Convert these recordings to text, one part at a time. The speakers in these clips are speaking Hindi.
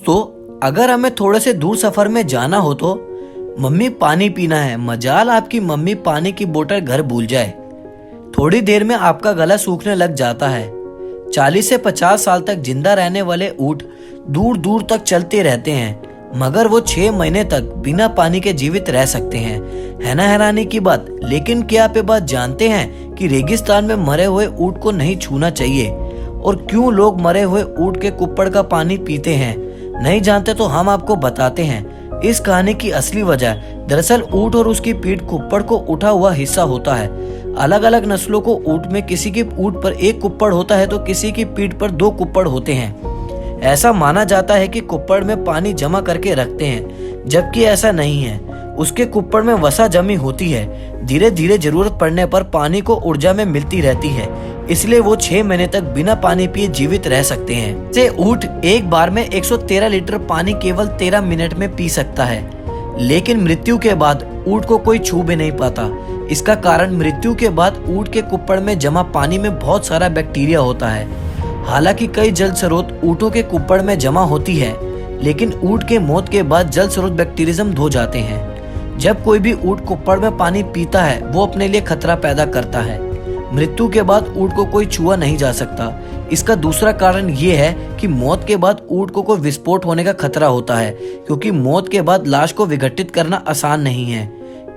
तो अगर हमें थोड़े से दूर सफर में जाना हो तो मम्मी पानी पीना है, मजाल आपकी मम्मी पानी की बोतल घर भूल जाए। थोड़ी देर में आपका गला सूखने लग जाता है। 40 से 50 साल तक जिंदा रहने वाले ऊंट दूर दूर तक चलते रहते हैं, मगर वो 6 महीने तक बिना पानी के जीवित रह सकते हैं। है ना हैरानी की बात। लेकिन क्या आप ये बात जानते हैं कि रेगिस्तान में मरे हुए ऊंट को नहीं छूना चाहिए? और क्यों लोग मरे हुए ऊंट के कुप्पड़ का पानी पीते हैं? नहीं जानते तो हम आपको बताते हैं इस कहानी की असली वजह। दरअसल ऊंट और उसकी पीठ कुप्पड़ को उठा हुआ हिस्सा होता है। अलग अलग नस्लों को ऊंट में किसी की ऊंट पर एक कुप्पड़ होता है तो किसी की पीठ पर 2 कुप्पड़ होते हैं। ऐसा माना जाता है कि कुप्पड़ में पानी जमा करके रखते हैं, जबकि ऐसा नहीं है। उसके कुप्पड़ में वसा जमी होती है। धीरे धीरे जरूरत पड़ने पर पानी को ऊर्जा में मिलती रहती है, इसलिए वो 6 महीने तक बिना पानी पिए जीवित रह सकते हैं। से ऊंट एक बार में 113 लीटर पानी केवल 13 मिनट में पी सकता है, लेकिन मृत्यु के बाद ऊंट को कोई छू भी नहीं पाता। इसका कारण मृत्यु के बाद ऊंट के कुप्पड़ में जमा पानी में बहुत सारा बैक्टीरिया होता है। हालांकि कई जल स्रोत ऊंटों के कुप्पड़ में जमा होती है, लेकिन ऊंट के मौत के बाद जल स्रोत बैक्टीरिज्म धो जाते हैं। जब कोई भी ऊंट कुप्पड़ में पानी पीता है, वो अपने लिए खतरा पैदा करता है। मृत्यु के बाद ऊंट को कोई छुआ नहीं जा सकता। इसका दूसरा कारण ये है कि मौत के बाद ऊंट को कोई विस्फोट होने का खतरा होता है, क्योंकि मौत के बाद लाश को विघटित करना आसान नहीं है,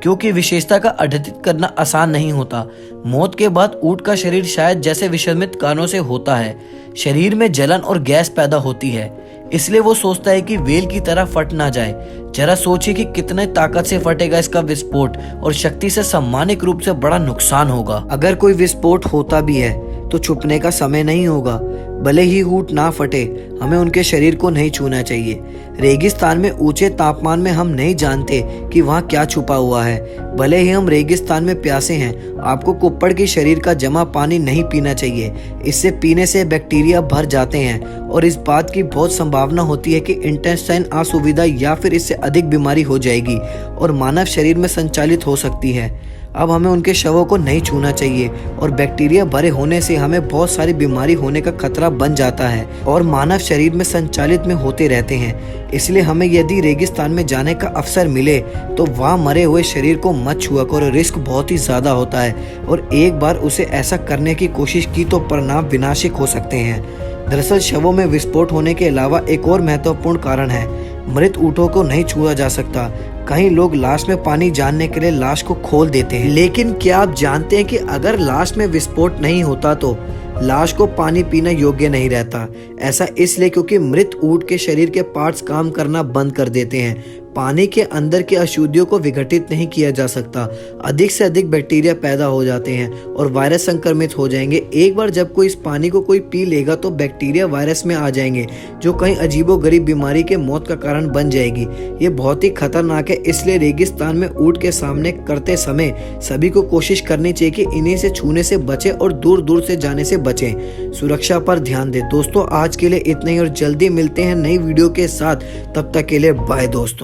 क्योंकि विशेषता का अद्यतित करना आसान नहीं होता। मौत के बाद ऊंट का शरीर शायद जैसे विषमित कारणों से होता है। शरीर में जलन और गैस पैदा होती है, इसलिए वो सोचता है कि वेल की तरह फट ना जाए। जरा सोचिए कि कितने ताकत से फटेगा इसका विस्फोट, और शक्ति से सम्मानिक रूप से बड़ा नुकसान होगा। अगर कोई विस्फोट होता भी है तो छुपने का समय नहीं होगा। भले ही ऊंट ना फटे, हमें उनके शरीर को नहीं छूना चाहिए। रेगिस्तान में ऊंचे तापमान में हम नहीं जानते कि वहाँ क्या छुपा हुआ है। भले ही हम रेगिस्तान में प्यासे हैं, आपको कुप्पड़ की शरीर का जमा पानी नहीं पीना चाहिए। इससे पीने से बैक्टीरिया भर जाते हैं और इस बात की बहुत संभावना होती है कि इंटेस्टाइन असुविधा या फिर इससे अधिक बीमारी हो जाएगी और मानव शरीर में संचालित हो सकती है। अब हमें उनके शवों को नहीं छूना चाहिए, और बैक्टीरिया भरे होने से हमें बहुत सारी बीमारी होने का खतरा बन जाता है और मानव शरीर में संचालित में होते रहते हैं। इसलिए हमें यदि रेगिस्तान में जाने का अवसर मिले तो वहाँ मरे हुए शरीर को मत छुआ करो। रिस्क बहुत ही ज्यादा होता है, और एक बार उसे ऐसा करने की कोशिश की तो परिणाम विनाशिक हो सकते हैं। दरअसल शवों में विस्फोट होने के अलावा एक और महत्वपूर्ण कारण है, मृत ऊँटों को नहीं छुआ जा सकता। कई लोग लाश में पानी जानने के लिए लाश को खोल देते हैं, लेकिन क्या आप जानते हैं कि अगर लाश में विस्फोट नहीं होता तो लाश को पानी पीना योग्य नहीं रहता। ऐसा इसलिए क्योंकि मृत ऊंट के शरीर के पार्ट्स काम करना बंद कर देते हैं। पानी के अंदर की अशुद्धियों को विघटित नहीं किया जा सकता। अधिक से अधिक बैक्टीरिया पैदा हो जाते हैं और वायरस संक्रमित हो जाएंगे। एक बार जब कोई इस पानी को कोई पी लेगा तो बैक्टीरिया वायरस में आ जाएंगे, जो कहीं अजीबोगरीब बीमारी के मौत का कारण बन जाएगी। ये बहुत ही खतरनाक है। इसलिए रेगिस्तान में ऊंट के सामने करते समय सभी को कोशिश करनी चाहिए कि इन्हीं से छूने से बचें और दूर दूर से जाने से बचें। सुरक्षा पर ध्यान दें। दोस्तों, आज के लिए इतना ही, और जल्दी मिलते हैं नई वीडियो के साथ। तब तक के लिए बाय दोस्तों।